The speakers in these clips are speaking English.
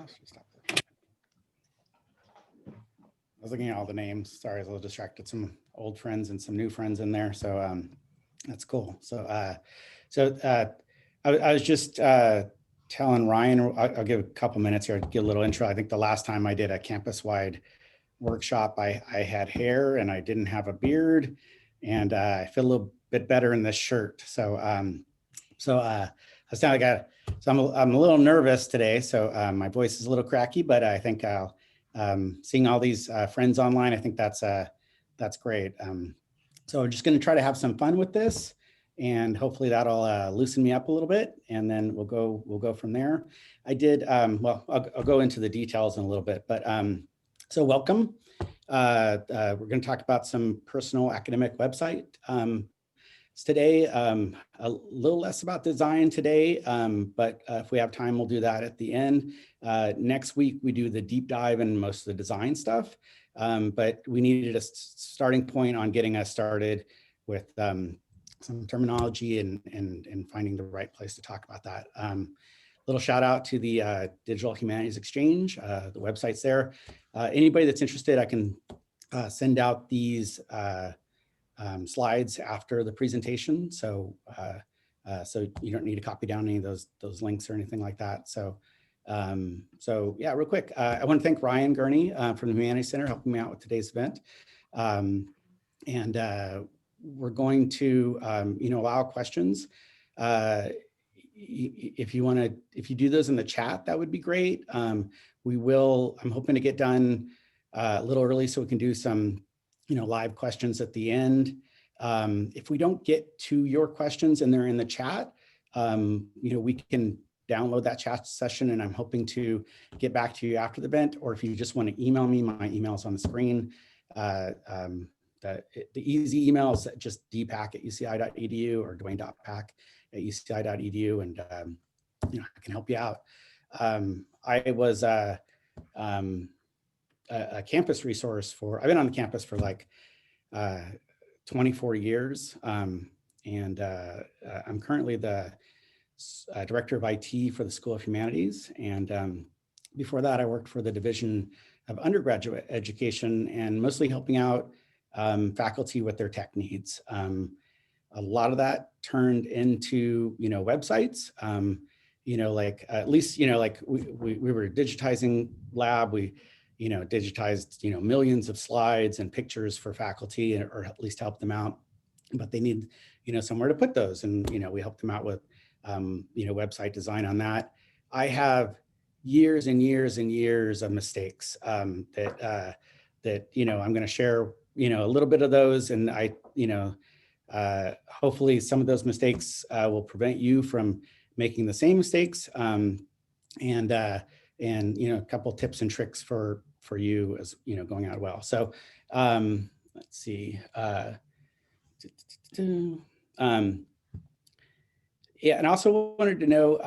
should stop there. I was looking at all the names. Sorry, I was a little distracted. Some old friends and some new friends in there. So that's cool. So I was just telling Ryan, I'll give a couple minutes here to give a little intro. I think the last time I did a campus-wide workshop, I had hair and I didn't have a beard, and I feel a little bit better in this shirt. So I'm a little nervous today. So my voice is a little cracky, but I think I'll seeing all these friends online, I think that's great. So I'm just going to try to have some fun with this, and hopefully that'll loosen me up a little bit, and then we'll go from there. I did well. I'll go into the details in a little bit, but so welcome. We're going to talk about some personal academic website today. A little less about design today, but if we have time, we'll do that at the end. Next week, we do the deep dive in most of the design stuff, but we needed a starting point on getting us started with some terminology and finding the right place to talk about that. Little shout out to the Digital Humanities Exchange, the website's there. Anybody that's interested, I can send out these slides after the presentation. So you don't need to copy down any of those links or anything like that. So yeah, real quick, I want to thank Ryan Gurney from the Humanities Center helping me out with today's event. We're going to allow questions. If you do those in the chat, that would be great. I'm hoping to get done a little early so we can do some live questions at the end. If we don't get to your questions and they're in the chat, we can download that chat session, and I'm hoping to get back to you after the event. Or if you just want to email me, my email's on the screen. The easy email is just dpack@uci.edu or dwayne.pack@uci.edu, and I can help you out. I was a campus resource I've been on the campus for like 24 years, and I'm currently the director of IT for the School of Humanities. And before that, I worked for the Division of Undergraduate Education, and mostly helping out faculty with their tech needs. A lot of that turned into websites. Like at least like we were digitizing lab. We digitized digitized millions of slides and pictures for faculty, or at least help them out. But they need somewhere to put those, and we help them out with website design on that. I have years and years and years of mistakes that I'm going to share a little bit of those, and hopefully some of those mistakes will prevent you from making the same mistakes, and a couple tips and tricks for you as going out well. So let's see. Yeah, and also wanted to know,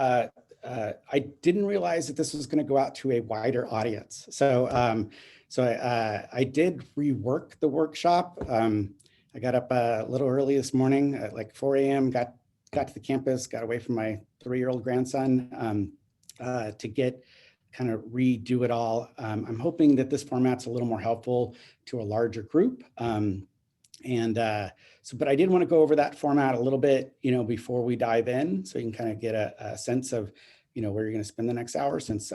I didn't realize that this was going to go out to a wider audience. So I did rework the workshop. I got up a little early this morning at like 4 a.m., got to the campus, got away from my 3-year-old grandson to get kind of redo it all. I'm hoping that this format's a little more helpful to a larger group. But I did want to go over that format a little bit, before we dive in, so you can kind of get a sense of, where you're going to spend the next hour, since,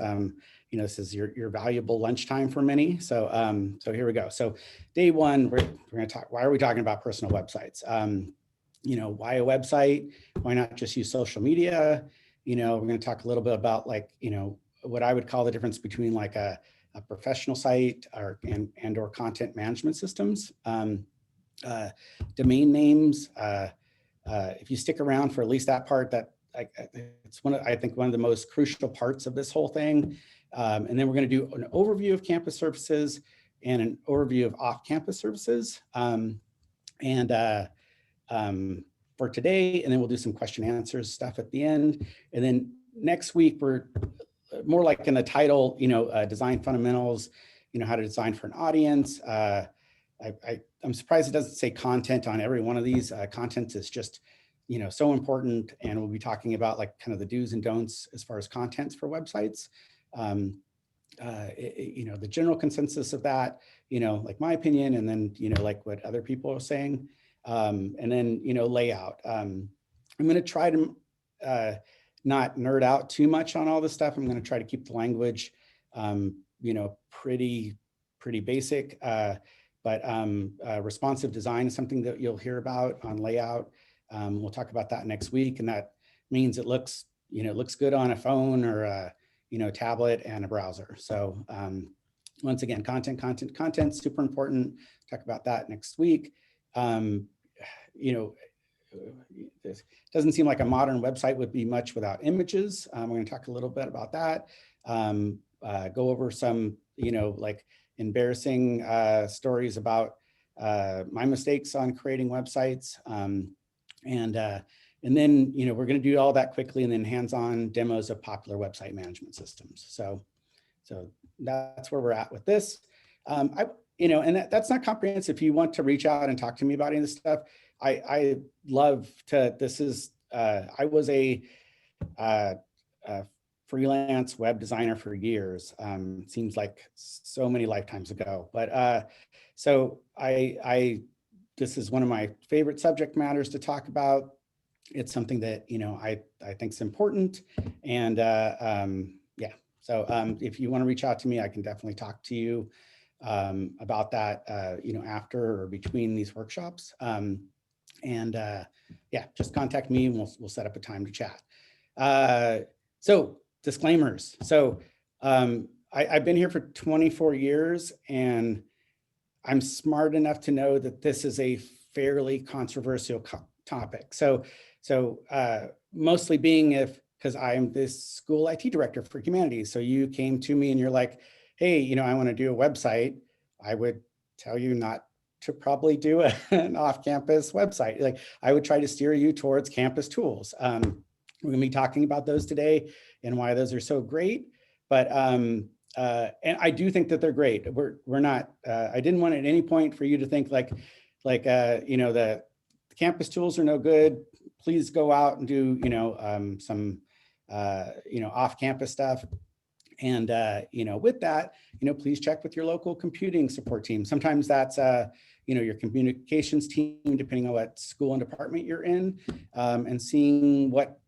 this is your valuable lunchtime for many. So, here we go. So day one, we're going to talk, why are we talking about personal websites? Why a website? Why not just use social media? We're going to talk a little bit about what I would call the difference between like a professional site or content management systems. Domain names. If you stick around for at least that part, it's I think one of the most crucial parts of this whole thing. And then we're going to do an overview of campus services and an overview of off-campus services. For today, and then we'll do some question and answers stuff at the end. And then next week, we're more like in the title, design fundamentals, how to design for an audience. I'm surprised it doesn't say content on every one of these. Content is just, so important. And we'll be talking about like kind of the do's and don'ts as far as contents for websites. the general consensus of that, like my opinion, and then, like what other people are saying, and then, layout. I'm going to try to not nerd out too much on all this stuff. I'm going to try to keep the language, pretty basic, but responsive design is something that you'll hear about on layout. We'll talk about that next week, and that means it looks good on a phone or a tablet and a browser. So once again, content, super important. Talk about that next week. It doesn't seem like a modern website would be much without images. We're going to talk a little bit about that. Go over some, like embarrassing stories about my mistakes on creating websites. And then, we're going to do all that quickly, and then hands-on demos of popular website management systems. So that's where we're at with this. And that's not comprehensive. If you want to reach out and talk to me about any of this stuff, I love to. I was a freelance web designer for years. Seems like so many lifetimes ago, but so this is one of my favorite subject matters to talk about. It's something that, I think is important. And yeah, so if you want to reach out to me, I can definitely talk to you about that, after or between these workshops. Yeah, just contact me and we'll set up a time to chat. So disclaimers. So I've been here for 24 years, and I'm smart enough to know that this is a fairly controversial topic. So mostly being because I'm this school IT director for humanities. So you came to me and you're like, hey, I want to do a website. I would tell you not to probably do an off-campus website. Like, I would try to steer you towards campus tools. We're going to be talking about those today and why those are so great. But and I do think that they're great. We're not. I didn't want at any point for you to think like the campus tools are no good. Please go out and do some off-campus stuff. And with that, please check with your local computing support team. Sometimes that's your communications team, depending on what school and department you're in, and seeing what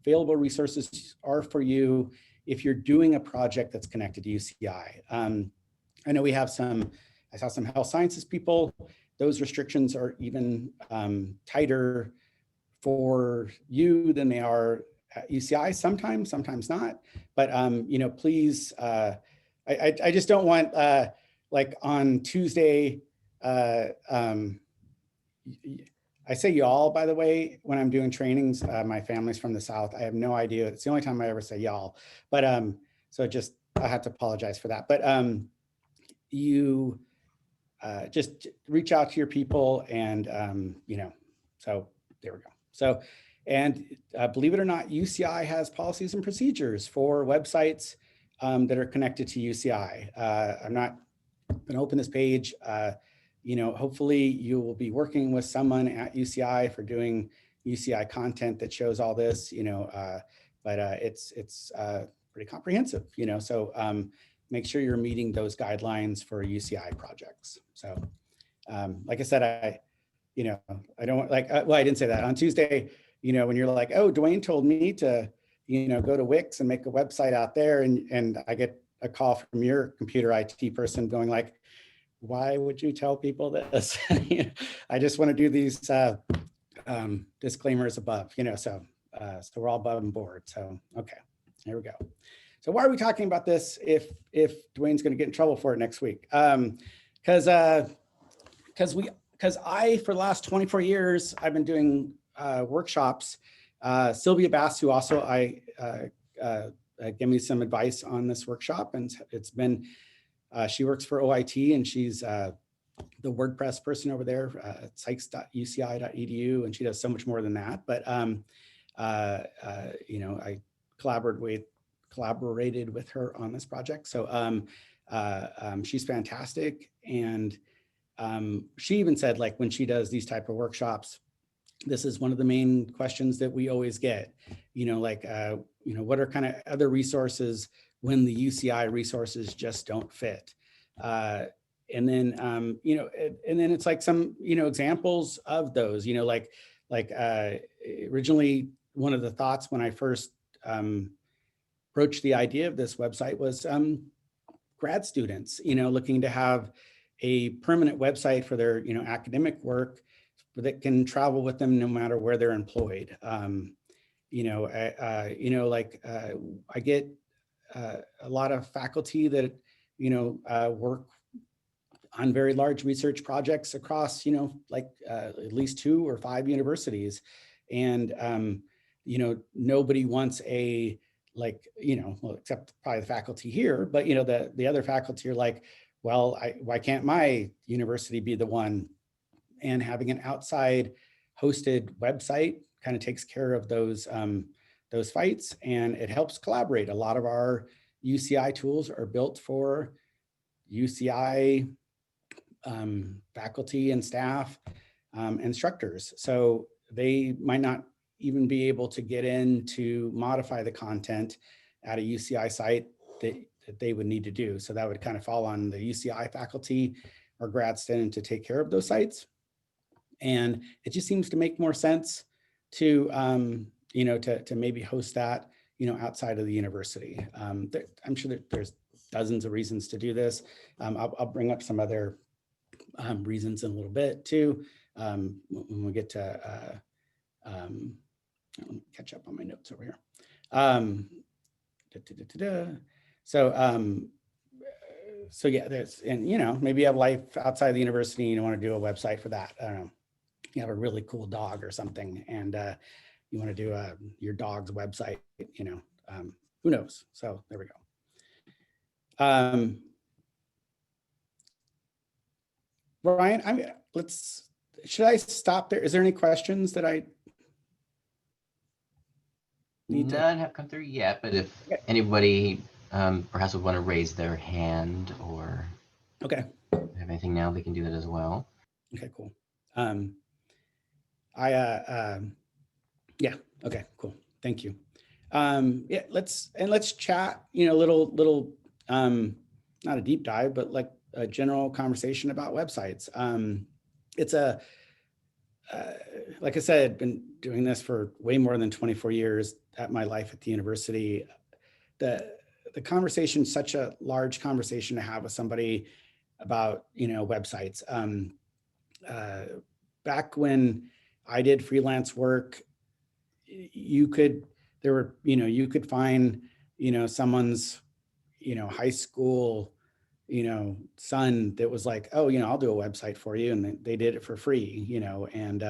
available resources are for you if you're doing a project that's connected to UCI. I know I saw some health sciences people. Those restrictions are even tighter for you than they are at UCI, sometimes not. But please, I just don't want like on Tuesday. I say y'all, by the way, when I'm doing trainings. My family's from the South. I have no idea. It's the only time I ever say y'all. But so I have to apologize for that. But you just reach out to your people, and so there we go. So, and believe it or not, UCI has policies and procedures for websites that are connected to UCI. I'm not going to open this page. Hopefully you will be working with someone at UCI for doing UCI content that shows all this, but it's pretty comprehensive, so make sure you're meeting those guidelines for UCI projects. So like I said, I don't like, well, I didn't say that on Tuesday, when you're like, oh, Dwayne told me to, go to Wix and make a website out there. And I get a call from your computer IT person going like, why would you tell people this? I just want to do these disclaimers above, so we're all above and board. So, okay, here we go. So why are we talking about this if Dwayne's going to get in trouble for it next week? Because I, for the last 24 years, I've been doing workshops. Sylvia Bass, who also gave me some advice on this workshop, and it's been, she works for OIT, and she's the WordPress person over there at sites.uci.edu, and she does so much more than that. But I collaborated with her on this project. So she's fantastic. And she even said, like, when she does these type of workshops, this is one of the main questions that we always get, what are kind of other resources when the UCI resources just don't fit. And then, and then it's like some, examples of those, originally one of the thoughts when I first broached the idea of this website was grad students, looking to have a permanent website for their, academic work that can travel with them no matter where they're employed. I get a lot of faculty that, work on very large research projects across, at least 2 or 5 universities. And, nobody wants a, well, except probably the faculty here, but, the other faculty are like, well, why can't my university be the one? And having an outside hosted website kind of takes care of those fights, and it helps collaborate. A lot of our UCI tools are built for UCI faculty and staff, instructors. So they might not even be able to get in to modify the content at a UCI site that they would need to do. So that would kind of fall on the UCI faculty or grad student to take care of those sites. And it just seems to make more sense to, to maybe host that, outside of the university. I'm sure that there's dozens of reasons to do this. I'll bring up some other reasons in a little bit too, when we get to, let me catch up on my notes over here. So yeah, there's, and maybe you have life outside the university and you want to do a website for that. I don't know, you have a really cool dog or something, and you want to do your dog's website, who knows? So there we go. Ryan, should I stop there? Is there any questions that I need to? None have come through yet, but if anybody perhaps would want to raise their hand or have anything now, they can do that as well. Okay, cool. Yeah, okay, cool. Thank you. Yeah, let's chat, little, not a deep dive, but like a general conversation about websites. It's like I said, I've been doing this for way more than 24 years at my life at the university. The conversation is such a large conversation to have with somebody about, websites. Back when I did freelance work, you could find, someone's, high school, son that was like, oh, I'll do a website for you. And they did it for free, and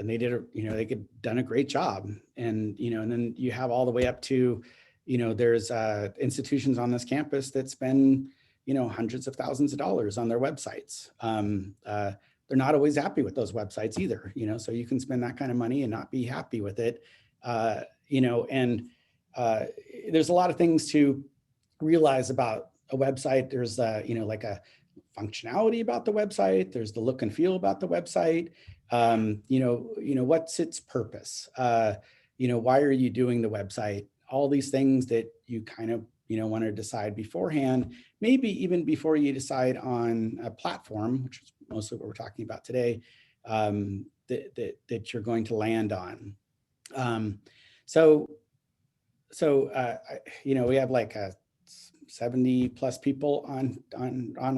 they did it, they could done a great job. And, and then you have all the way up to, there's institutions on this campus that spend, hundreds of thousands of dollars on their websites. They're not always happy with those websites either, so you can spend that kind of money and not be happy with it. And there's a lot of things to realize about a website. There's like a functionality about the website. There's the look and feel about the website. What's its purpose? Why are you doing the website? All these things that you kind of, want to decide beforehand, maybe even before you decide on a platform, which is mostly what we're talking about today, that you're going to land on. We have like 70 plus people on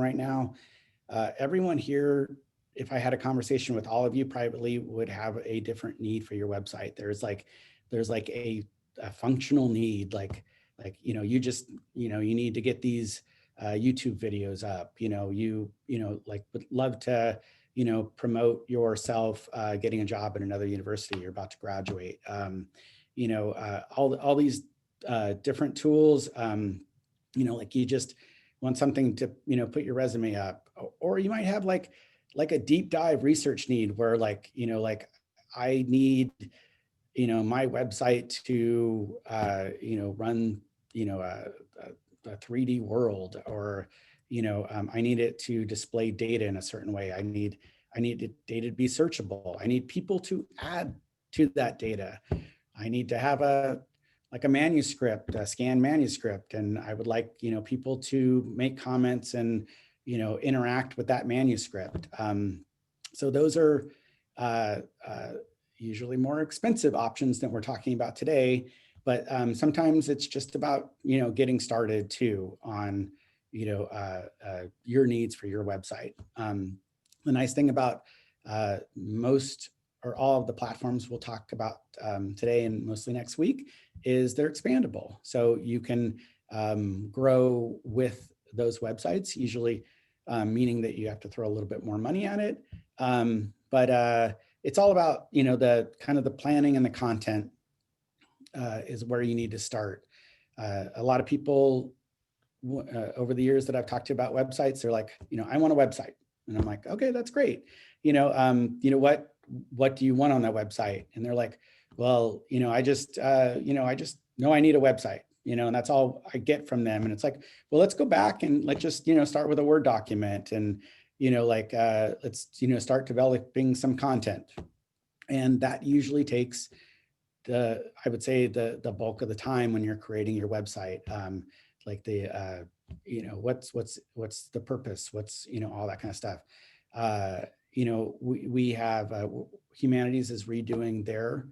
right now. Everyone here, if I had a conversation with all of you privately, would have a different need for your website. There's like a functional need, you just, you need to get these YouTube videos up, would love to, promote yourself getting a job at another university. You're about to graduate. All these different tools, you just want something to, put your resume up, or you might have like a deep dive research need where I need, my website to, run, a 3D world, or, I need it to display data in a certain way. I need data to be searchable. I need people to add to that data. I need to have a a manuscript, a scanned manuscript, and I would like, people to make comments and, interact with that manuscript. So those are usually more expensive options than we're talking about today. But sometimes it's just about, getting started too on, your needs for your website. The nice thing about most or all of the platforms we'll talk about today and mostly next week is they're expandable. So you can grow with those websites, usually meaning that you have to throw a little bit more money at it. But it's all about, the kind of the planning and the content is where you need to start. A lot of people over the years that I've talked to about websites, they're like, I want a website. And I'm like, okay, that's great. What do you want on that website? And they're like, well, I just know I need a website, and that's all I get from them. And it's like, well, let's go back and let's just, start with a Word document and, let's, start developing some content. And that usually takes I would say the bulk of the time when you're creating your website. Like the, what's the purpose? What's, all that kind of stuff. We have Humanities is redoing their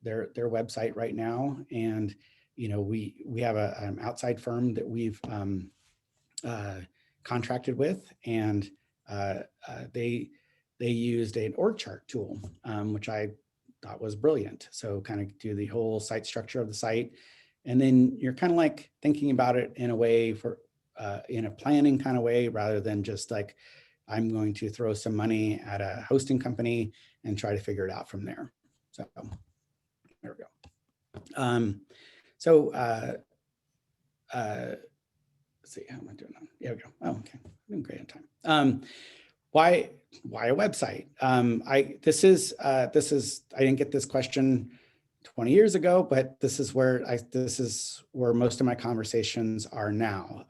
website right now, and we have an outside firm that we've contracted with, and they used an org chart tool, which I thought was brilliant. So kind of do the whole site structure of the site, and then you're kind of like thinking about it in a way in a planning kind of way, rather than just like, I'm going to throw some money at a hosting company and try to figure it out from there. So there we go. Let's see, how am I doing on? There we go. Oh, okay, I'm doing great on time. Why a website? I didn't get this question 20 years ago, but this is where most of my conversations are now.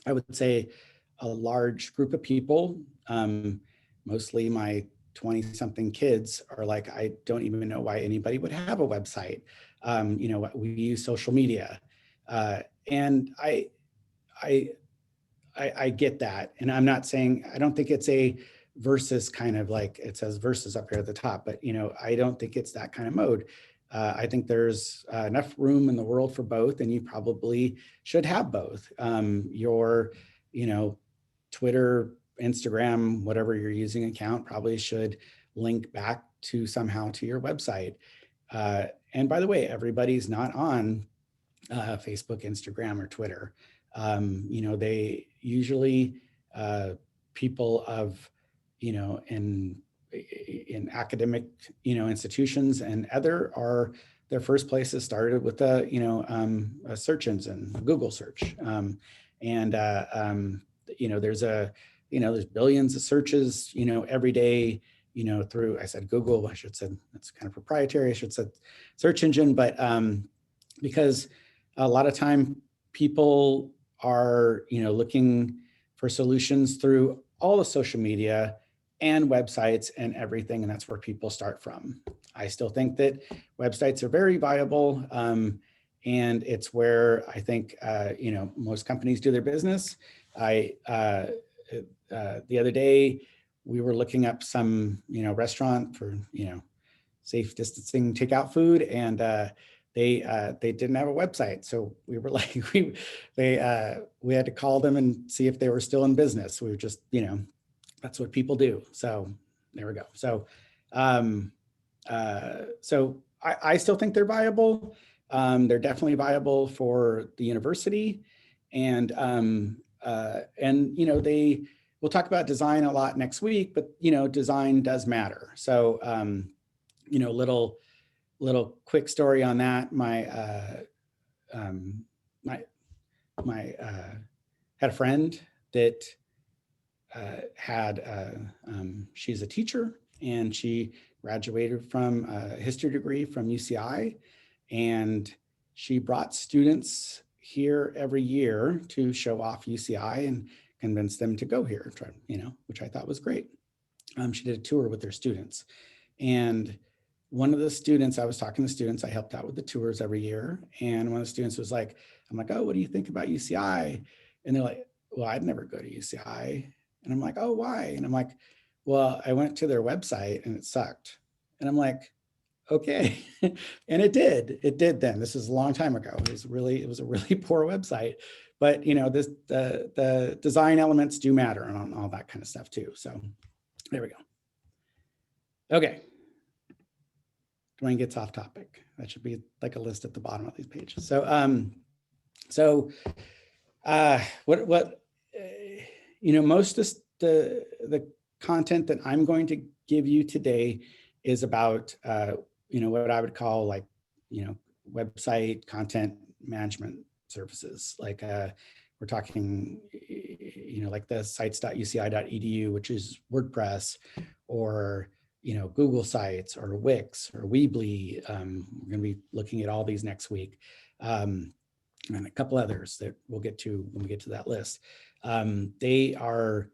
I would say a large group of people, mostly my 20-something kids, are like, I don't even know why anybody would have a website. We use social media, and I get that. And I'm not saying, I don't think it's a versus kind of like, it says versus up here at the top, but I don't think it's that kind of mode. I think there's enough room in the world for both, and you probably should have both. Your, Twitter, Instagram, whatever you're using account probably should link back to somehow to your website. And by the way, everybody's not on Facebook, Instagram, or Twitter. They usually people of, in academic, institutions and other are their first places started with a search engine, Google search. There's billions of searches, every day, through, I said Google, I should say that's kind of proprietary, I should say search engine, but because a lot of time people are, looking for solutions through all the social media and websites and everything, and that's where people start from. I still think that websites are very viable, and it's where I think most companies do their business. The other day we were looking up some restaurant for safe distancing takeout food, and they didn't have a website, so we were like we had to call them and see if they were still in business. We were just that's what people do. So there we go. So I still think they're viable. They're definitely viable for the university, and we'll talk about design a lot next week, but design does matter. So little quick story on that. My had a friend that she's a teacher, and she graduated from a history degree from UCI, and she brought students here every year to show off UCI and convince them to go here, which I thought was great. She did a tour with their students, and one of the students, I was talking to students, I helped out with the tours every year. And one of the students was like, I'm like, oh, what do you think about UCI? And they're like, well, I'd never go to UCI. And I'm like, oh, why? And I'm like, well, I went to their website and it sucked. And I'm like, okay. And it did then. This is a long time ago. It was a really poor website, but the design elements do matter and all that kind of stuff too. So there we go. Okay. Dwayne gets off topic. That should be like a list at the bottom of these pages. So, most of the content that I'm going to give you today is about, what I would call like, website content management services. Like we're talking, like the sites.uci.edu, which is WordPress, or Google Sites or Wix or Weebly. We're going to be looking at all these next week, and a couple others that we'll get to when we get to that list. They are,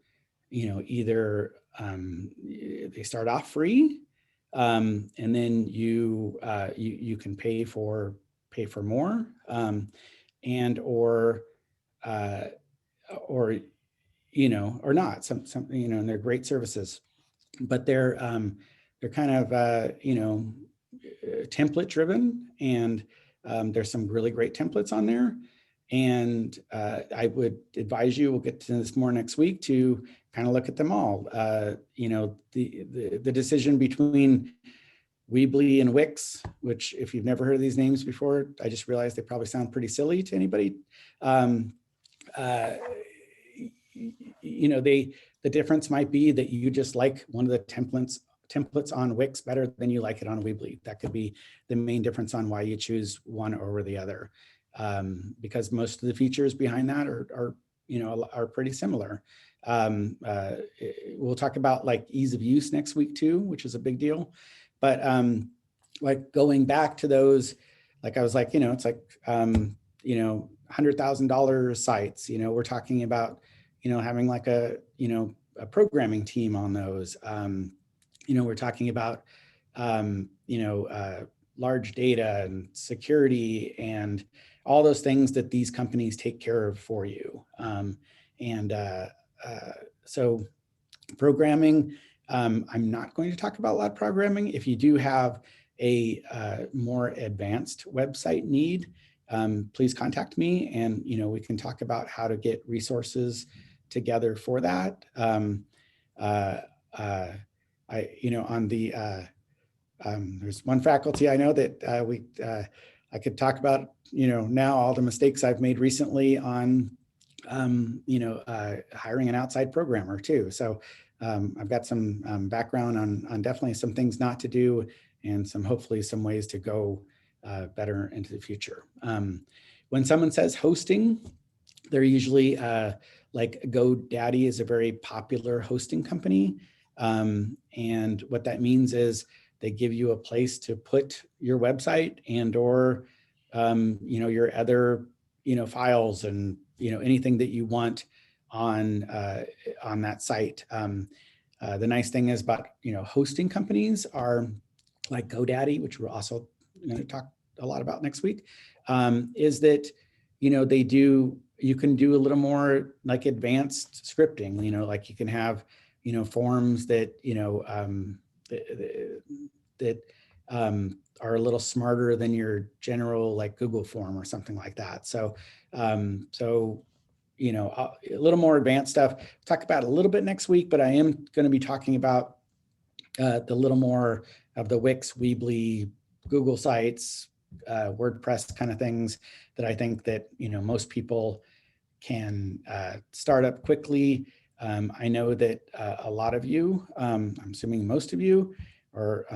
either they start off free, and then you can pay for more, and or not. Some and they're great services. But they're kind of template driven, and there's some really great templates on there. And I would advise you, we'll get to this more next week, to kind of look at them all. The decision between Weebly and Wix, which if you've never heard of these names before, I just realized they probably sound pretty silly to anybody. The difference might be that you just like one of the templates on Wix better than you like it on Weebly. That could be the main difference on why you choose one over the other, because most of the features behind that are pretty similar. We'll talk about like ease of use next week too, which is a big deal. But like going back to those, like I was like, it's like $100,000 sites. We're talking about having like a programming team on those. We're talking about large data and security and all those things that these companies take care of for you. So programming, I'm not going to talk about a lot of programming. If you do have a more advanced website need, please contact me, and we can talk about how to get resources together for that. There's one faculty I know that I could talk about now all the mistakes I've made recently on hiring an outside programmer too. So I've got some background on definitely some things not to do, and hopefully some ways to go better into the future. When someone says hosting, they're usually like GoDaddy is a very popular hosting company. And what that means is they give you a place to put your website and or your other files and anything that you want on that site. The nice thing is about hosting companies are like GoDaddy, which we're also going to talk a lot about next week, is that you can do a little more like advanced scripting. Like you can have forms that are a little smarter than your general like Google form or something like that. So a little more advanced stuff. Talk about a little bit next week, but I am going to be talking about the little more of the Wix, Weebly, Google Sites, WordPress kind of things that I think that most people can start up quickly. I know that a lot of you, I'm assuming most of you, are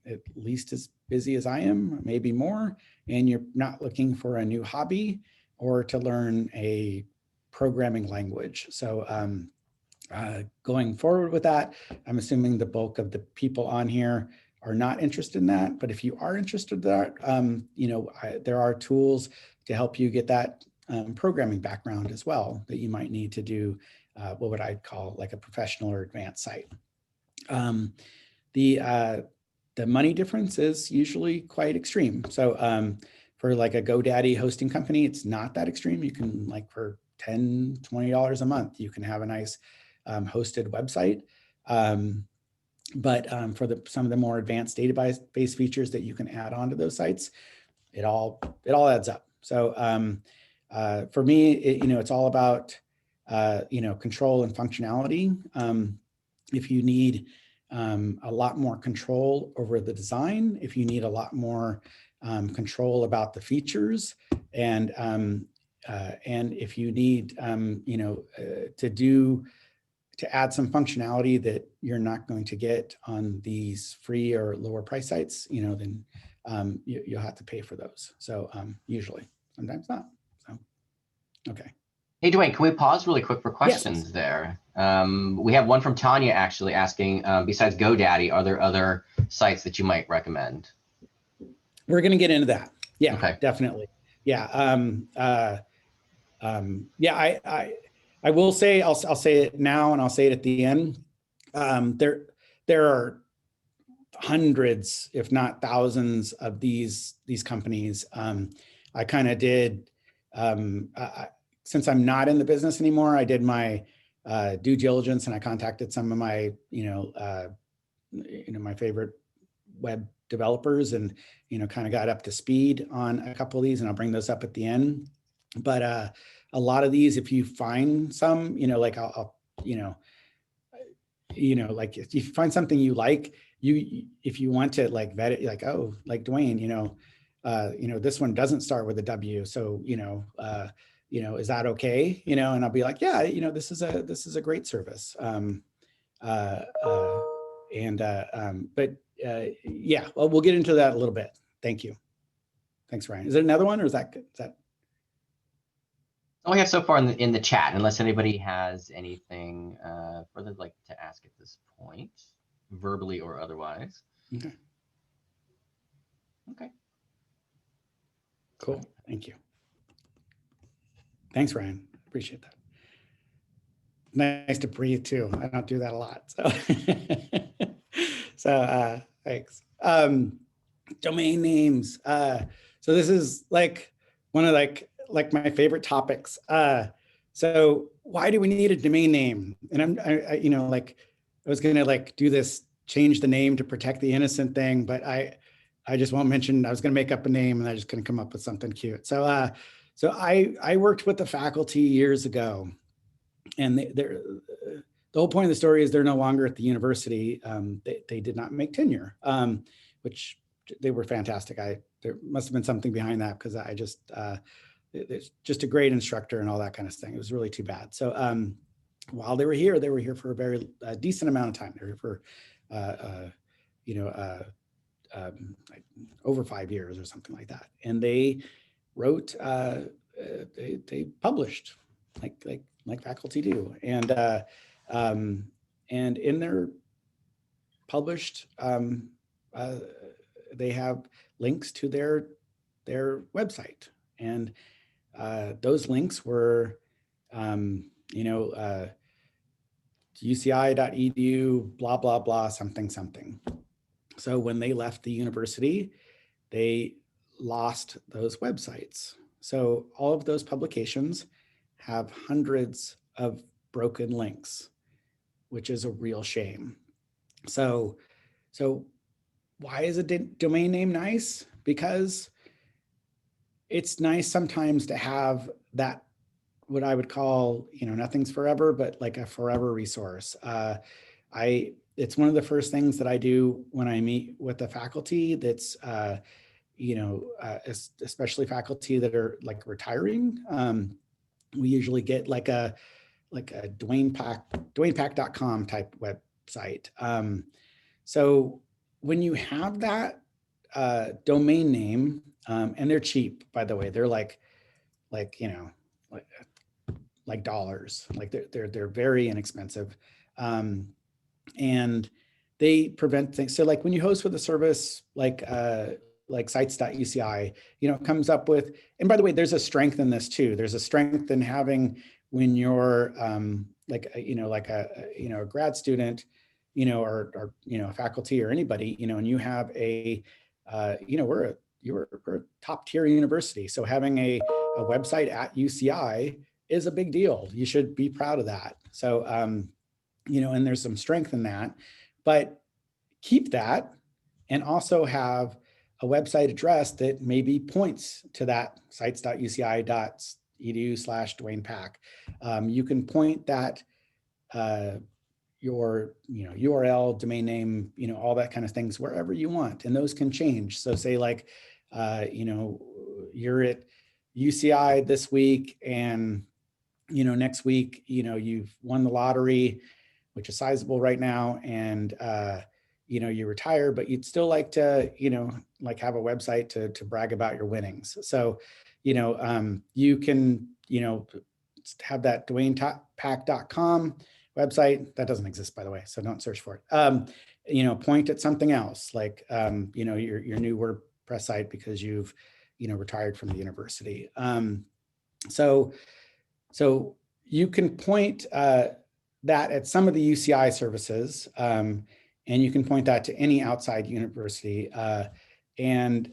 at least as busy as I am, maybe more, and you're not looking for a new hobby or to learn a programming language. So going forward with that, I'm assuming the bulk of the people on here are not interested in that. But if you are interested in that, there are tools to help you get that programming background as well that you might need to do what would I call like a professional or advanced site. the money difference is usually quite extreme. So for like a GoDaddy hosting company, it's not that extreme. You can, like, for $10, $20 a month, you can have a nice hosted website. But for some of the more advanced database features that you can add onto those sites, it all adds up. So for me, it's all about control and functionality. If you need a lot more control over the design, if you need a lot more control about the features, and if you need to add some functionality that you're not going to get on these free or lower price sites, then you'll have to pay for those. So usually, sometimes not. So, okay. Hey, Dwayne, can we pause really quick for questions there? We have one from Tanya actually asking, besides GoDaddy, are there other sites that you might recommend? We're going to get into that. Yeah, okay. Definitely. Yeah. I will say, I'll say it now and I'll say it at the end. There are hundreds, if not thousands, of these companies. I kind of did, since I'm not in the business anymore, I did my due diligence, and I contacted some of my, my favorite web developers, and kind of got up to speed on a couple of these, and I'll bring those up at the end. But a lot of these, if you find some, like like if you find something you like, if you want to like vet it, like, oh, like Dwayne, this one doesn't start with a W, so is that okay? And I'll be like, yeah, this is a great service. But yeah, well, we'll get into that a little bit. Thank you. Thanks, Ryan. Is there another one, or is that good? All we have so far in the chat, unless anybody has anything further they'd like to ask at this point, verbally or otherwise. Okay. Okay. Cool. Thank you. Thanks, Ryan. Appreciate that. Nice to breathe too. I don't do that a lot. So, thanks. Domain names. So this is like one of like my favorite topics. So why do we need a domain name? And I was gonna do this, change the name to protect the innocent thing, but I just won't mention. I was gonna make up a name, and I just couldn't come up with something cute. So I worked with the faculty years ago, and the whole point of the story is they're no longer at the university. They did not make tenure, which they were fantastic. There must have been something behind that, because I just it's just a great instructor and all that kind of thing. It was really too bad. So while they were here for a very decent amount of time. They were here for over 5 years or something like that. And they wrote, they published like faculty do, and in their published, they have links to their website, and those links were UCI.edu, blah blah blah, something. So when they left the university, they lost those websites. So all of those publications have hundreds of broken links, which is a real shame. So why is a domain name nice? Because it's nice sometimes to have that, what I would call, nothing's forever, but like a forever resource. It's one of the first things that I do when I meet with the faculty that's, especially faculty that are like retiring. We usually get like a Dwayne Pack.com type website. So when you have that domain name, and they're cheap, by the way, they're like dollars, like they're very inexpensive, and they prevent things. So like when you host with a service like sites.uci, it comes up with, and by the way, there's a strength in this too. There's a strength in having, when you're a grad student, or faculty or anybody, and you have a, we're a top tier university. So having a website at UCI is a big deal. You should be proud of that. So, and there's some strength in that, but keep that and also have a website address that maybe points to that sites.uci.edu/Dwayne Pack. You can point that your URL, domain name, all that kind of things wherever you want, and those can change. So say like, you're at UCI this week, and next week, you've won the lottery, which is sizable right now, and you retire, but you'd still like to, like have a website to brag about your winnings. So, you can, have that DwaynePack.com website. That doesn't exist, by the way, so don't search for it. Point at something else, like, your new WordPress site because you've, retired from the university. So you can point that at some of the UCI services, and you can point that to any outside university, and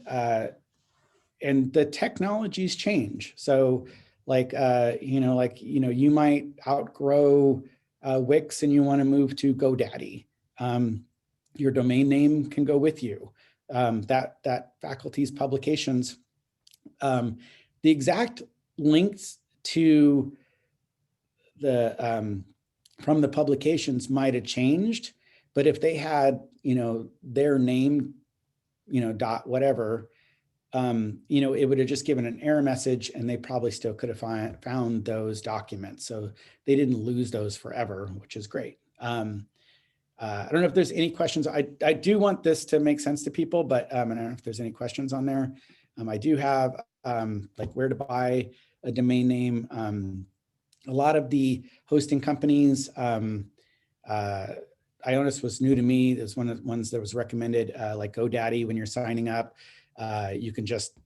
the technologies change. So like, you might outgrow Wix and you want to move to GoDaddy. Your domain name can go with you. That faculty's publications, the exact links to the from the publications might have changed, but if they had, their name, dot whatever, it would have just given an error message, and they probably still could have found those documents. So they didn't lose those forever, which is great. I don't know if there's any questions. I do want this to make sense to people, but I don't know if there's any questions on there. I do have like where to buy a domain name. A lot of the hosting companies, Ionis was new to me. There's one of the ones that was recommended, like GoDaddy. When you're signing up, you can just,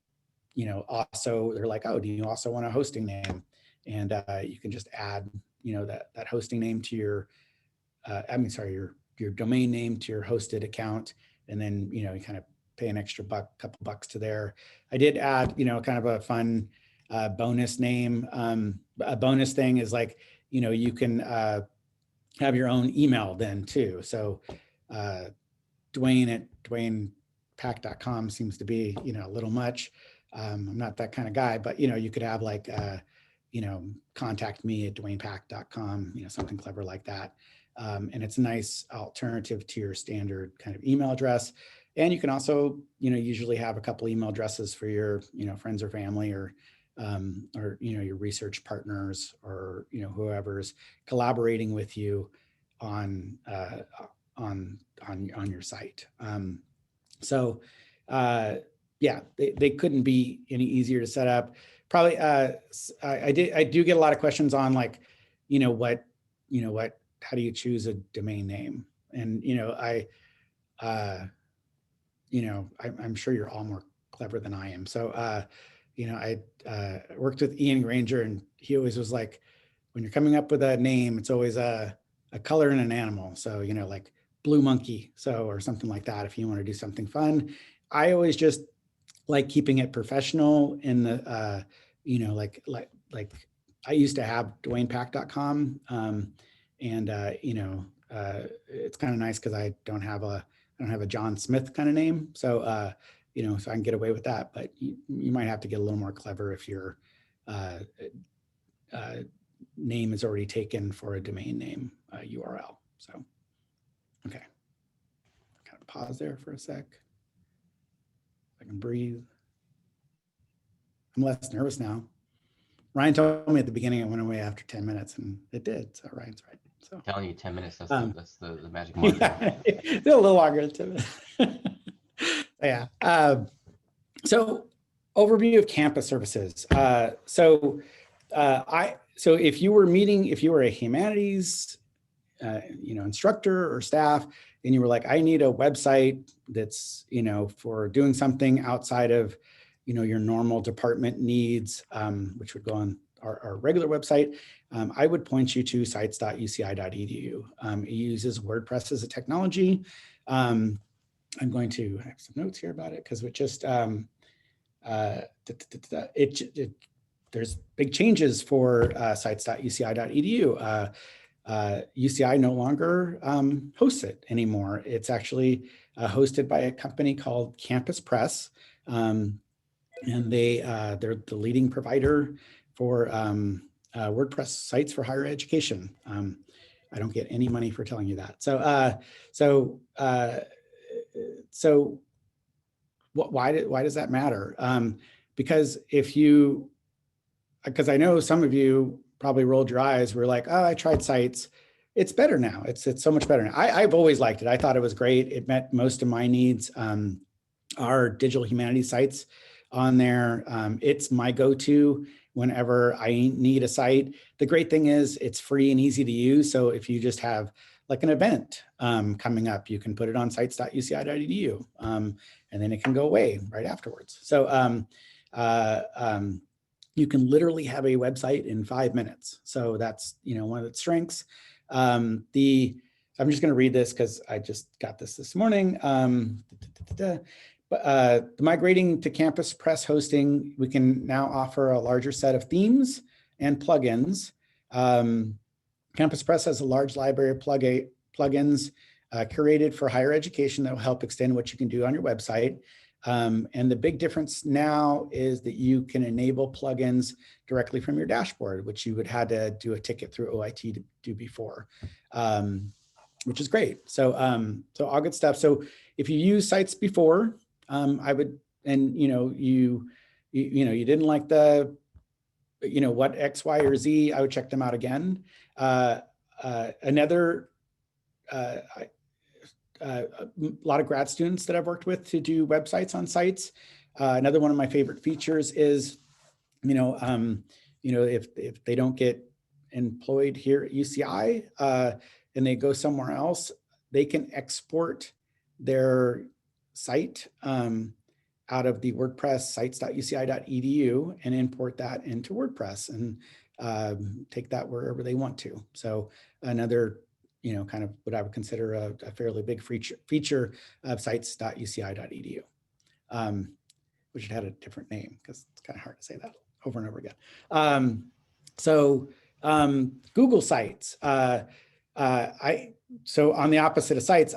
also, they're like, oh, do you also want a hosting name? And you can just add, that hosting name to your, your domain name to your hosted account. And then, you kind of pay an extra couple bucks to there. I did add, kind of a fun bonus name. A bonus thing is like, you can have your own email then too. So Dwayne at DwaynePack.com seems to be, a little much. I'm not that kind of guy, but, you could have like, contact me at DwaynePack.com, something clever like that. And it's a nice alternative to your standard kind of email address. And you can also, usually have a couple email addresses for your, friends or family, or your research partners, or, whoever's collaborating with you on your site. Yeah, they couldn't be any easier to set up. Probably, I do get a lot of questions on like, how do you choose a domain name? And, I'm sure you're all more clever than I am. So, I worked with Ian Granger, and he always was like, when you're coming up with a name, it's always a color and an animal. So, like blue monkey, or something like that, if you want to do something fun. I always just like keeping it professional in the, like I used to have DwaynePack.com. And it's kind of nice because I don't have a John Smith kind of name. So, so I can get away with that, but you might have to get a little more clever if your name is already taken for a domain name URL. So, okay. Kind of pause there for a sec. I can breathe. I'm less nervous now. Ryan told me at the beginning it went away after 10 minutes, and it did. So Ryan's right. So I'm telling you, 10 minutes, that's the magic mark. Yeah, it's a little longer than 10 minutes. Yeah. So overview of campus services. So if you were a humanities instructor or staff, and you were like, I need a website that's, for doing something outside of, your normal department needs, which would go on our regular website, I would point you to sites.uci.edu. It uses WordPress as a technology. I'm going to have some notes here about it because it just, there's big changes for sites.uci.edu. UCI no longer hosts it anymore. It's actually hosted by a company called Campus Press. And they're the leading provider for WordPress sites for higher education. I don't get any money for telling you that. Why does that matter? Because because I know some of you probably rolled your eyes. We're like, oh, I tried Sites. It's better now. It's so much better now. I've always liked it. I thought it was great. It met most of my needs. Our digital humanities sites on there. It's my go-to whenever I need a site. The great thing is it's free and easy to use. So if you just have like an event coming up, you can put it on sites.uci.edu, and then it can go away right afterwards. So you can literally have a website in 5 minutes. So that's one of its strengths. I'm just going to read this because I just got this morning. The migrating to Campus Press hosting, we can now offer a larger set of themes and plugins. Campus Press has a large library of plugins curated for higher education that will help extend what you can do on your website. And the big difference now is that you can enable plugins directly from your dashboard, which you would have to do a ticket through OIT to do before, which is great. So all good stuff. So if you use Sites before, I would, and you didn't like the, what X, Y, or Z, I would check them out again. Another, a lot of grad students that I've worked with to do websites on Sites. Another one of my favorite features is, if they don't get employed here at UCI and they go somewhere else, they can export their site out of the WordPress sites.uci.edu and import that into WordPress and take that wherever they want to. So another, kind of what I would consider a fairly big feature of sites.uci.edu, which had a different name because it's kind of hard to say that over and over again. Google Sites. So on the opposite of Sites,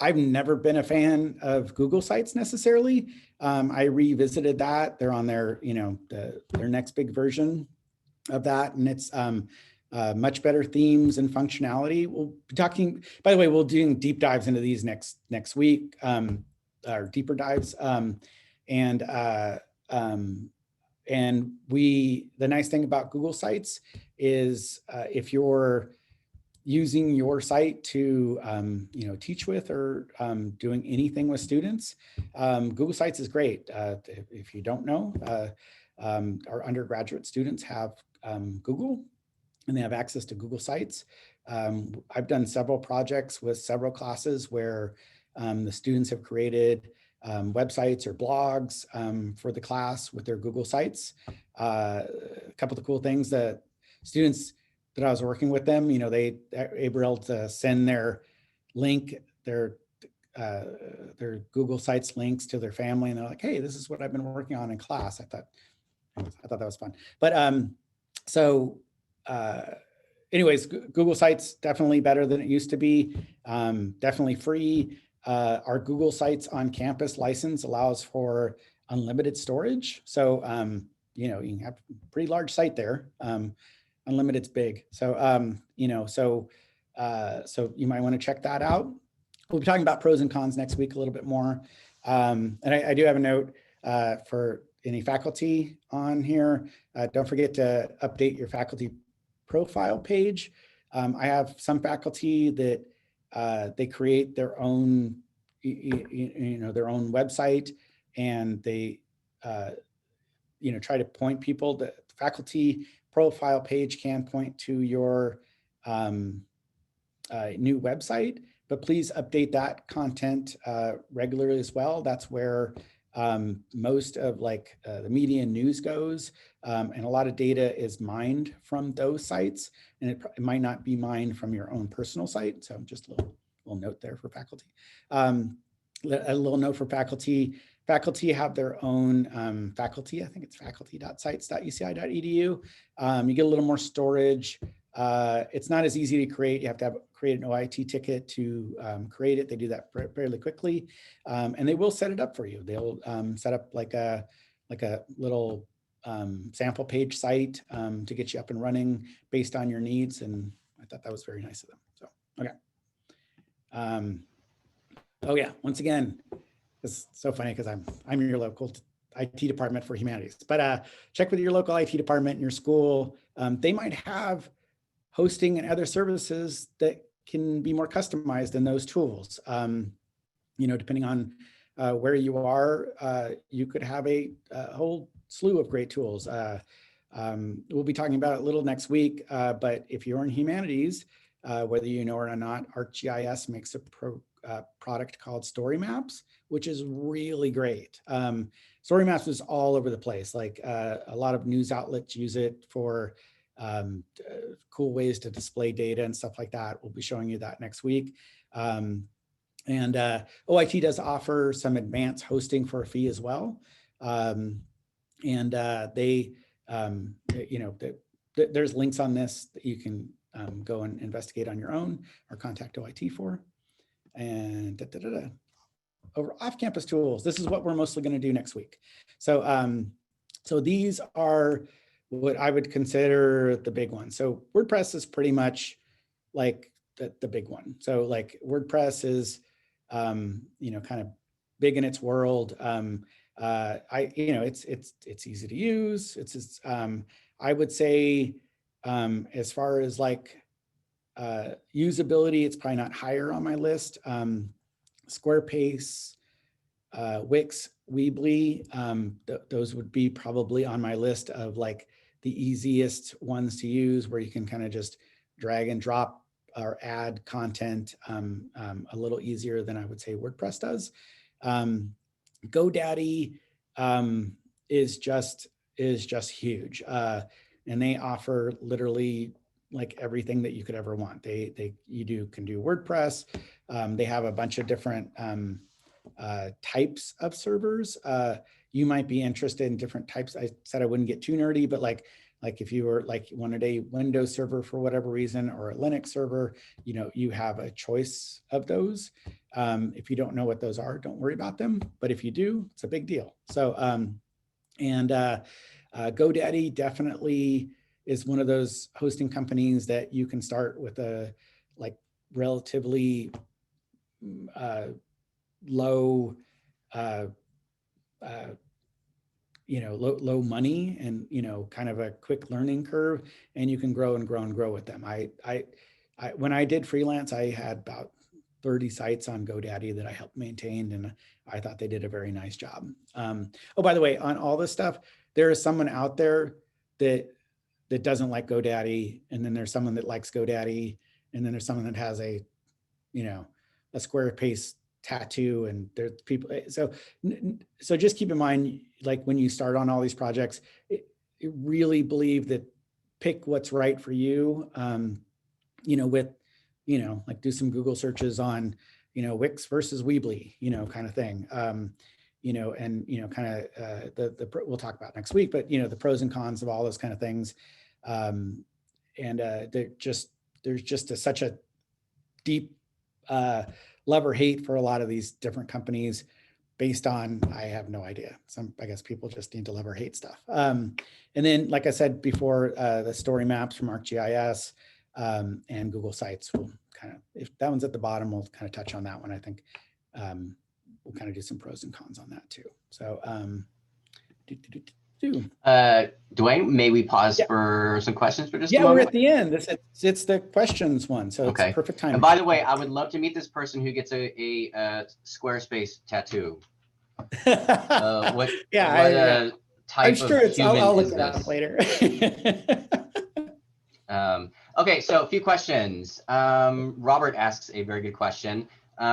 I've never been a fan of Google Sites necessarily. I revisited that. They're on their, their next big version of that, and it's much better themes and functionality. We'll be talking, by the way, we'll doing deep dives into these next week, or deeper dives. The nice thing about Google Sites is if you're using your site to teach with or doing anything with students, Google Sites is great. If you don't know, our undergraduate students have Google, and they have access to Google Sites. I've done several projects with several classes where the students have created websites or blogs for the class with their Google Sites. A couple of the cool things that students that I was working with them, they were able to send their link, their Google Sites links to their family, and they're like, hey, this is what I've been working on in class. I thought that was fun. But anyways, Google Sites definitely better than it used to be. Definitely free. Our Google Sites on campus license allows for unlimited storage. So you can have a pretty large site there. Unlimited's big. So so you might want to check that out. We'll be talking about pros and cons next week a little bit more. And I do have a note for any faculty on here. Don't forget to update your faculty profile page. I have some faculty that they create their own, their own website, and they, try to point people. The faculty profile page can point to your new website, but please update that content regularly as well. That's where most of like the media and news goes, and a lot of data is mined from those sites, and it might not be mined from your own personal site. So just a little note there for faculty. A little note for faculty. Faculty have their own faculty. I think it's faculty.sites.uci.edu. You get a little more storage. It's not as easy to create. You have to create an OIT ticket to create it. They do that fairly quickly, and they will set it up for you. They'll set up like a little sample page site to get you up and running based on your needs. And I thought that was very nice of them. So, okay. Oh yeah, once again, it's so funny because I'm your local IT department for humanities, but check with your local IT department in your school. They might have hosting and other services that can be more customized than those tools. Depending on where you are, you could have a whole slew of great tools. We'll be talking about it a little next week, but if you're in humanities, whether you know it or not, ArcGIS makes a product called Story Maps, which is really great. Story Maps is all over the place. Like a lot of news outlets use it for cool ways to display data and stuff like that. We'll be showing you that next week. And OIT does offer some advanced hosting for a fee as well. There's links on this that you can go and investigate on your own or contact OIT for. And over off-campus tools, this is what we're mostly going to do next week. So, so these are what I would consider the big ones. So WordPress is pretty much like the big one. So like WordPress is, kind of big in its world. It's easy to use. It's I would say, as far as like usability, it's probably not higher on my list. Squarespace, Wix, Weebly, those would be probably on my list of like the easiest ones to use, where you can kind of just drag and drop or add content a little easier than I would say WordPress does. GoDaddy is just huge, and they offer literally like everything that you could ever want. You can do WordPress. They have a bunch of different types of servers. You might be interested in different types. I said I wouldn't get too nerdy, but like if you were like wanted a Windows server for whatever reason, or a Linux server, you have a choice of those. If you don't know what those are, don't worry about them. But if you do, it's a big deal. So, GoDaddy definitely is one of those hosting companies that you can start with a like relatively low, low money and, kind of a quick learning curve, and you can grow and grow and grow with them. When I did freelance, I had about 30 sites on GoDaddy that I helped maintain, and I thought they did a very nice job. Oh, by the way, on all this stuff, there is someone out there that doesn't like GoDaddy, and then there's someone that likes GoDaddy, and then there's someone that has a Squarespace tattoo, and there's people. So just keep in mind, like when you start on all these projects, really believe that pick what's right for you. Like do some Google searches on, Wix versus Weebly, kind of thing. We'll talk about next week, but the pros and cons of all those kind of things. There's just such a deep love or hate for a lot of these different companies based on, I have no idea. I guess people just need to love or hate stuff. And then, like I said before, the story maps from ArcGIS and Google Sites will kind of, if that one's at the bottom, we'll kind of touch on that one. I think we'll kind of do some pros and cons on that too. So Dwayne, may we pause for some questions for just a moment? Yeah, we're at the end. It's the questions one, so it's perfect time. And by the way, I would love to meet this person who gets a Squarespace tattoo. What type I'm sure of human I'll look is it up this? later. Okay, so a few questions. Robert asks a very good question.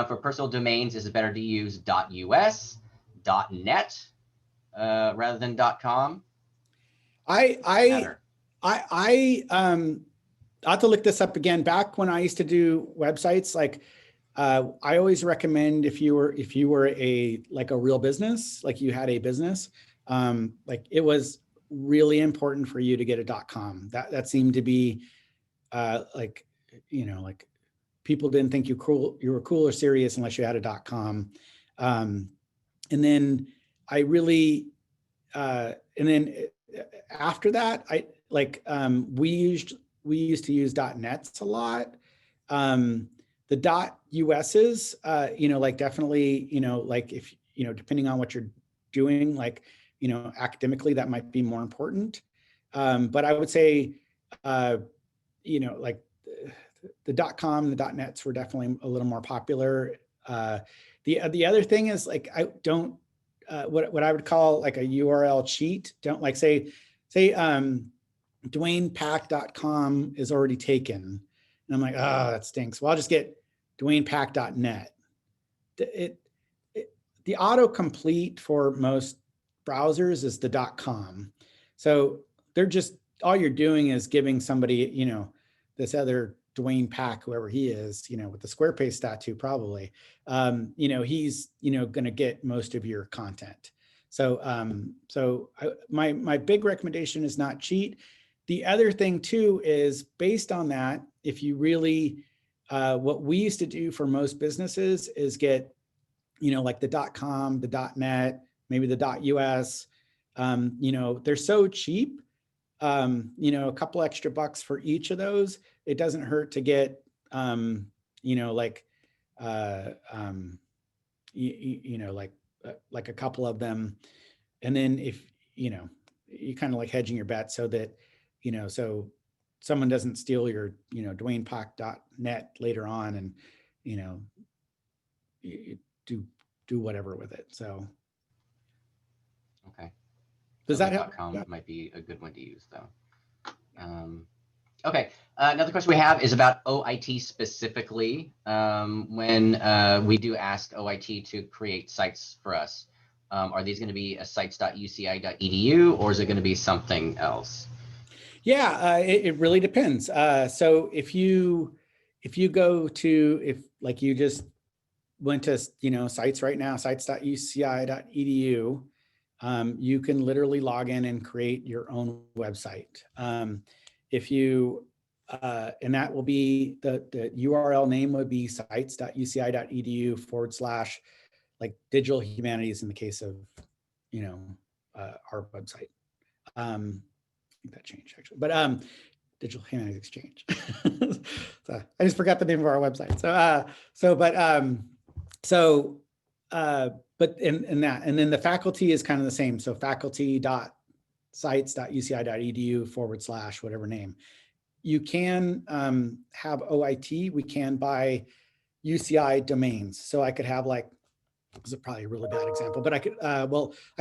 For personal domains, is it better to use .us, .net rather than .com? I have to look this up again. Back when I used to do websites, like I always recommend if you were a real business, like you had a business, like it was really important for you to get a .com. That seemed to be like people didn't think you were cool or serious unless you had a .com. And then I really and then after that, we used to use .nets a lot. The .us's, like definitely, like if, depending on what you're doing, like, academically, that might be more important. But I would say, like the .com, the .nets were definitely a little more popular. The other thing is like, I don't, what I would call like a URL cheat. Don't like say DwaynePack.com is already taken. And I'm like, oh, that stinks. Well, I'll just get DwaynePack.net. The autocomplete for most browsers is the .com. So they're just, all you're doing is giving somebody, this other Dwayne Pack, whoever he is, with the Squarespace tattoo, probably, he's, going to get most of your content. So, my big recommendation is not cheat. The other thing too is based on that, if you really, what we used to do for most businesses is get, like the .com, the .net, maybe the .us, they're so cheap. A couple extra bucks for each of those. It doesn't hurt to get, like a couple of them. And then if, you kind of like hedging your bet so that, so someone doesn't steal your, DwaynePack.net later on and, you do whatever with it. So. Okay. Does that help? .com might be a good one to use though. Okay, another question we have is about OIT specifically. When we do ask OIT to create sites for us, are these going to be a sites.uci.edu or is it going to be something else? Yeah, it really depends. So if you go to, if like you just went to, sites right now, sites.uci.edu, you can literally log in and create your own website. If you, and that will be, the URL name would be sites.uci.edu/ like digital humanities in the case of, our website. I think that changed actually, but digital humanities exchange. So I just forgot the name of our website. But in that, and then the faculty is kind of the same. So faculty.sites.uci.edu / whatever name. You can have OIT. We can buy UCI domains. So I could have like, this is probably a really bad example, but I could, I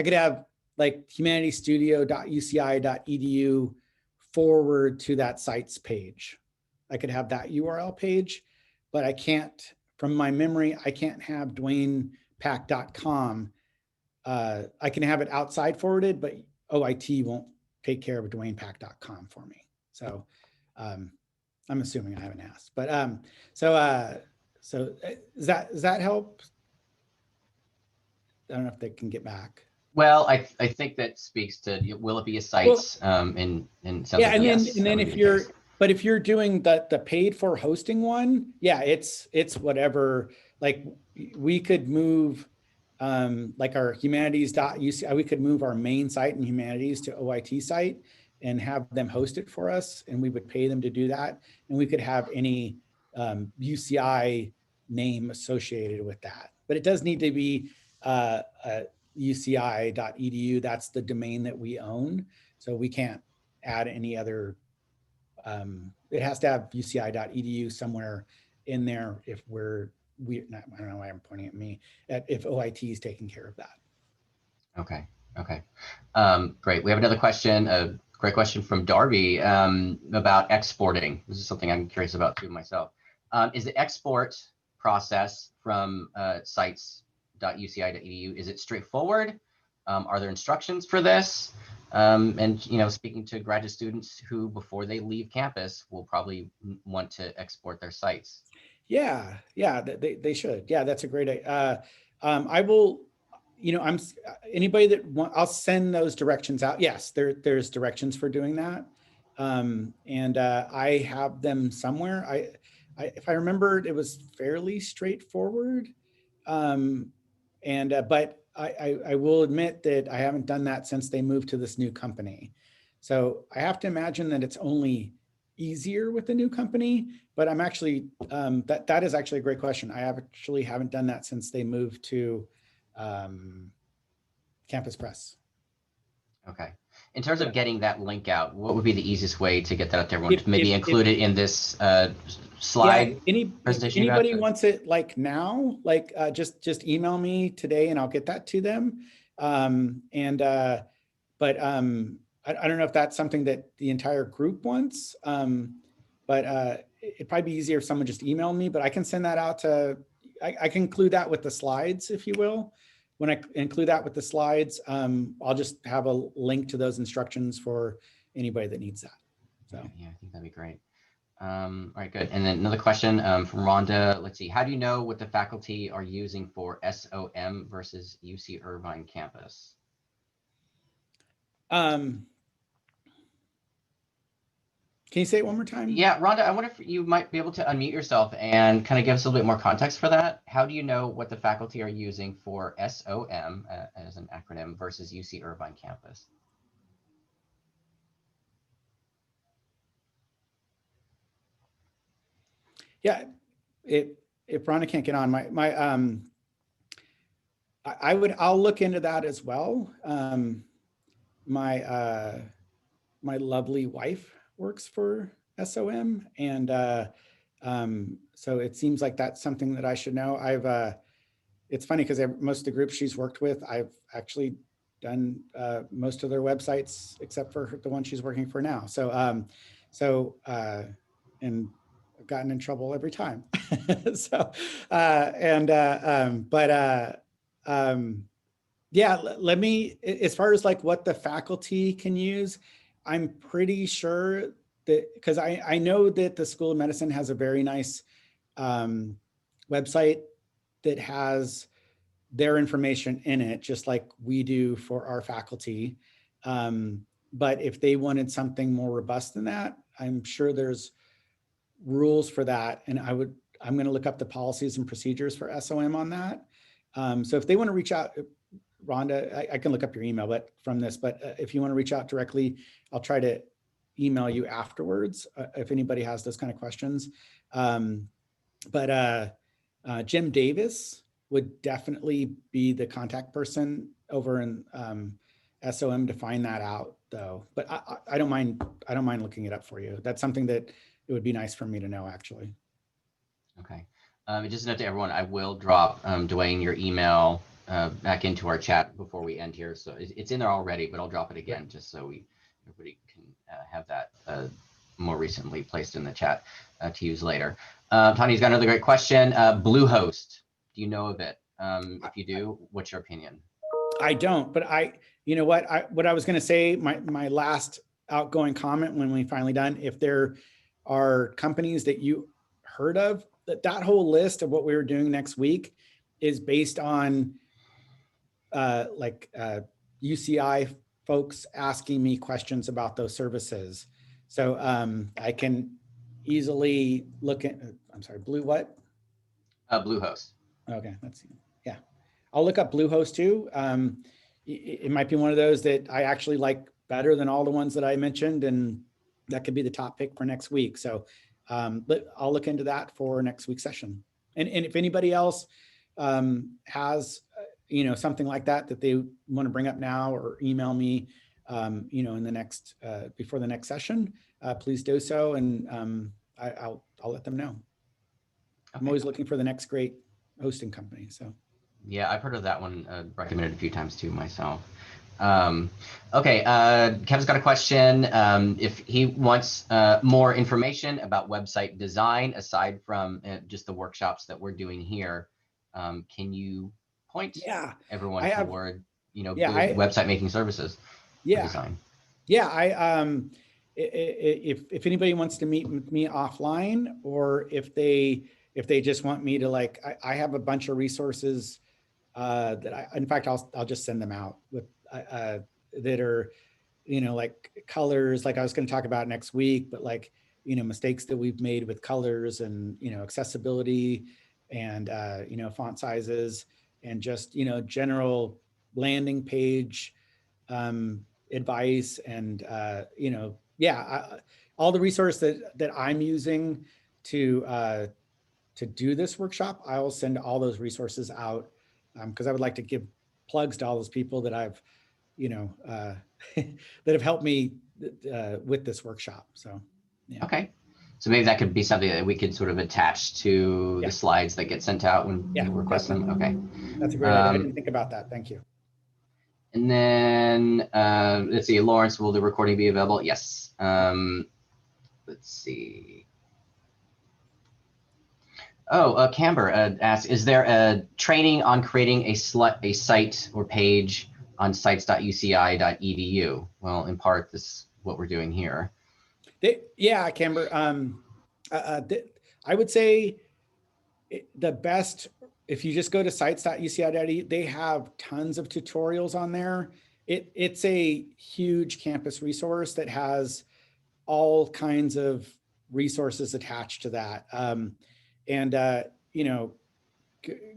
could have like humanitystudio.uci.edu / that sites page. I could have that URL page, but I can't, from my memory, I can't have DwaynePack.com. I can have it outside forwarded, but OIT won't take care of DwaynePack.com for me. So I'm assuming I haven't asked, but so does that help? I don't know if they can get back. Well, I think that speaks to, will it be a sites in some? Yeah, and then if you're, but if you're doing the paid for hosting one, yeah, it's whatever. Like we could move like our humanities.uci, we could move our main site in humanities to OIT site and have them host it for us, and we would pay them to do that, and we could have any UCI name associated with that. But it does need to be uci.edu. That's the domain that we own, so we can't add any other. It has to have uci.edu somewhere in there if I don't know why I'm pointing at me, if OIT is taking care of that. Okay. Great. We have another question, a great question from Darby about exporting. This is something I'm curious about too myself. Is the export process from sites is it straightforward? Are there instructions for this? And speaking to graduate students who, before they leave campus, will probably want to export their sites. Yeah, they should. Yeah, that's a great idea. I will, anybody that I'll send those directions out. Yes, there's directions for doing that. And I have them somewhere. If I remember, it was fairly straightforward. But I will admit that I haven't done that since they moved to this new company. So I have to imagine that it's only easier with the new company, but I'm actually, that is actually a great question. I actually haven't done that since they moved to Campus Press. Okay. In terms of getting that link out, what would be the easiest way to get that out to everyone? Maybe include it in this slide presentation. If anybody wants it like now, like just email me today and I'll get that to them. I don't know if that's something that the entire group wants, but it'd probably be easier if someone just emailed me, but I can send that out to, I can include that with the slides, if you will. When I include that with the slides, I'll just have a link to those instructions for anybody that needs that. So yeah, I think that'd be great. All right, good. And then another question from Rhonda. Let's see. How do you know what the faculty are using for SOM versus UC Irvine campus? Can you say it one more time? Yeah, Rhonda, I wonder if you might be able to unmute yourself and kind of give us a little bit more context for that. How do you know what the faculty are using for SOM as an acronym versus UC Irvine campus? Yeah, if Rhonda can't get on, I'll look into that as well. My lovely wife works for SOM, and so it seems like that's something that I should know. It's funny because most of the groups she's worked with, I've actually done most of their websites except for the one she's working for now. And I've gotten in trouble every time. Yeah, let me, as far as like what the faculty can use, I'm pretty sure that, because I know that the School of Medicine has a very nice website that has their information in it, just like we do for our faculty. But if they wanted something more robust than that, I'm sure there's rules for that. And I'm going to look up the policies and procedures for SOM on that. So if they want to reach out, Rhonda, I can look up your email, but if you want to reach out directly, I'll try to email you afterwards if anybody has those kind of questions. Jim Davis would definitely be the contact person over in SOM to find that out, though. But I don't mind looking it up for you. That's something that it would be nice for me to know, actually. Okay. Just a note to everyone, I will drop Dwayne your email back into our chat before we end here. So it's in there already, but I'll drop it again just so everybody can have that more recently placed in the chat to use later. Tanya's got another great question. Bluehost, do you know of it? If you do, what's your opinion? I don't, but you know what I was going to say, my last outgoing comment when we finally done, if there are companies that you heard of, that whole list of what we were doing next week is based on UCI folks asking me questions about those services. So I can easily look at, I'm sorry, Bluehost. Okay, let's see. Yeah, I'll look up Bluehost too. It might be one of those that I actually like better than all the ones that I mentioned, and that could be the top pick for next week. So but I'll look into that for next week's session. And if anybody else has something like that they want to bring up now or email me in the next before the next session, please do so, and I'll let them know. Okay. I'm always looking for the next great hosting company. So yeah, I've heard of that one, recommended a few times too myself. Okay, Kevin's got a question. If he wants more information about website design aside from just the workshops that we're doing here, can you point Yeah, everyone I have. toward, Yeah, good website making services or yeah, design. yeah. If anybody wants to meet with me offline, or if they just want me to, like, I have a bunch of resources that in fact, I'll just send them out with that are, like colors, like I was going to talk about next week, but like, mistakes that we've made with colors and, accessibility and, font sizes and just, general landing page advice and, yeah, all the resources that I'm using to do this workshop. I will send all those resources out because I would like to give plugs to all those people that I've, that have helped me with this workshop. So, yeah. Okay. So maybe that could be something that we could sort of attach to Yeah. the slides that get sent out when Yeah, people request them. Okay. That's a great idea. I didn't think about that. Thank you. And then let's see, Lawrence, will the recording be available? Yes. Let's see. Oh, Camber asks, is there a training on creating a site or page on sites.uci.edu? Well, in part, this is what we're doing here. Yeah, Camber. I would say the best, if you just go to sites.uci.edu, they have tons of tutorials on there. It's a huge campus resource that has all kinds of resources attached to that.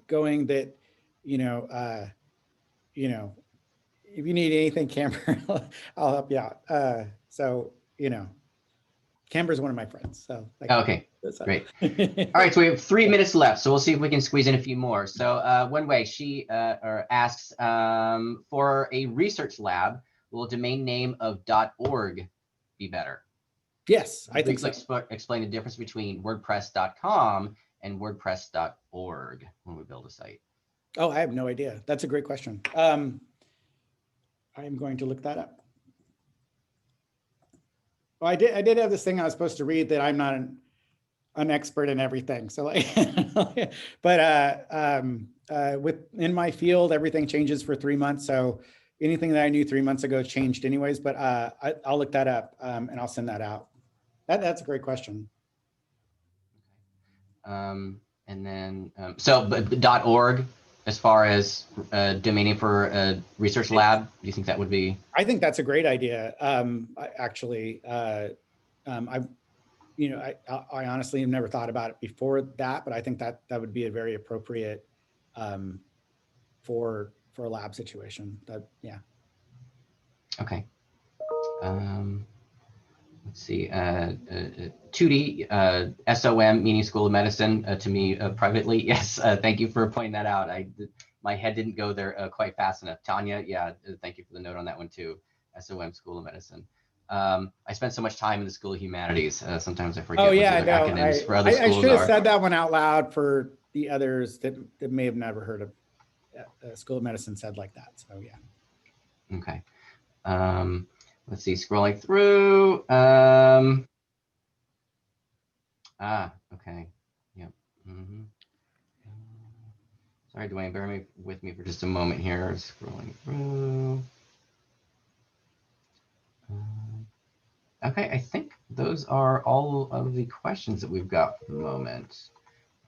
Going that, if you need anything, Camber, I'll help you out. Camber is one of my friends. So Okay, great. All right, so we have 3 minutes left, so we'll see if we can squeeze in a few more. So one way she asks, for a research lab, will a domain name of .org be better? Yes, I think so. Explain the difference between WordPress.com and WordPress.org when we build a site. Oh, I have no idea. That's a great question. I'm going to look that up. Well, I did have this thing I was supposed to read that I'm not an expert in everything. So like, but in my field, everything changes for 3 months. So anything that I knew 3 months ago changed anyways, but I'll look that up and I'll send that out. That's a great question. And then, but .org, as far as domain name for a research lab, do you think that would be? I think that's a great idea. I honestly have never thought about it before that, but I think that would be a very appropriate for a lab situation. Yeah. Okay. Let's see. 2D SOM, meaning School of Medicine, to me privately. Yes. Thank you for pointing that out. My head didn't go there quite fast enough. Tanya, yeah. Thank you for the note on that one too. SOM, School of Medicine. I spent so much time in the School of Humanities. Sometimes I forget what the other acronyms for other schools I should have are. said that one out loud for the others that may have never heard of School of Medicine said like that. So yeah. Okay. Let's see, scrolling through. Okay. Yep. Sorry, Dwayne, bear with me for just a moment here. Scrolling through. Okay, I think those are all of the questions that we've got for the moment.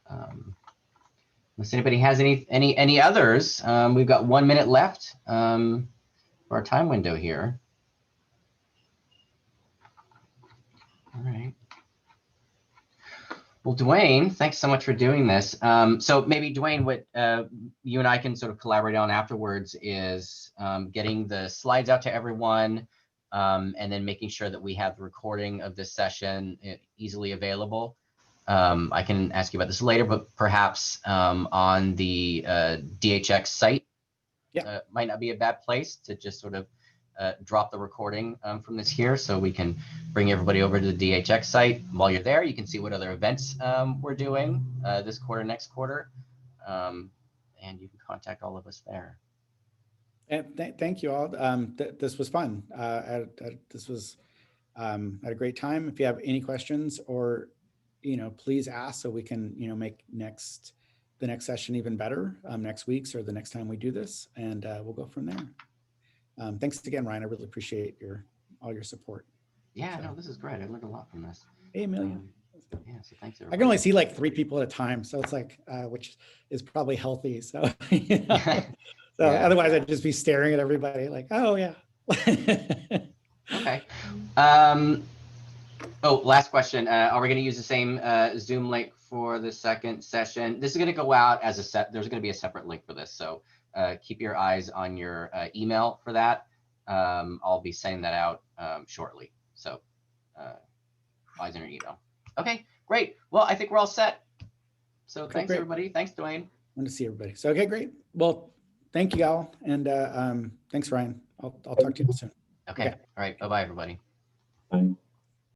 Unless anybody has any others, we've got 1 minute left for our time window here. All right. Well, Dwayne, thanks so much for doing this. So maybe, Dwayne, what you and I can sort of collaborate on afterwards is getting the slides out to everyone, and then making sure that we have the recording of this session easily available. I can ask you about this later, but perhaps on the DHX site, might not be a bad place to just sort of drop the recording from this here, so we can bring everybody over to the DHX site. While you're there, you can see what other events we're doing this quarter, next quarter, and you can contact all of us there. And thank you all. This was fun. This was had a great time. If you have any questions, or please ask so we can make next the next session even better next week's or the next time we do this, and we'll go from there. Thanks again, Ryan. I really appreciate all your support. Yeah, So. no, this is great. I learned a lot from this. Hey, Amelia. Yeah, so thanks I everybody. can only see like 3 people at a time, so it's like, which is probably healthy. So, you know? So Yeah. otherwise I'd just be staring at everybody like, oh yeah. Okay. Oh, last question. Are we going to use the same Zoom link for the second session? This is going to go out as there's going to be a separate link for this. So keep your eyes on your email for that. I'll be sending that out shortly. So eyes on your email. Okay, great. Well, I think we're all set. So Okay, thanks, great. everybody. Thanks, Dwayne. I want to see everybody. So, okay, great. Well, thank you all. And thanks, Ryan. I'll talk to you soon. Okay. All right. Bye-bye, everybody. Bye.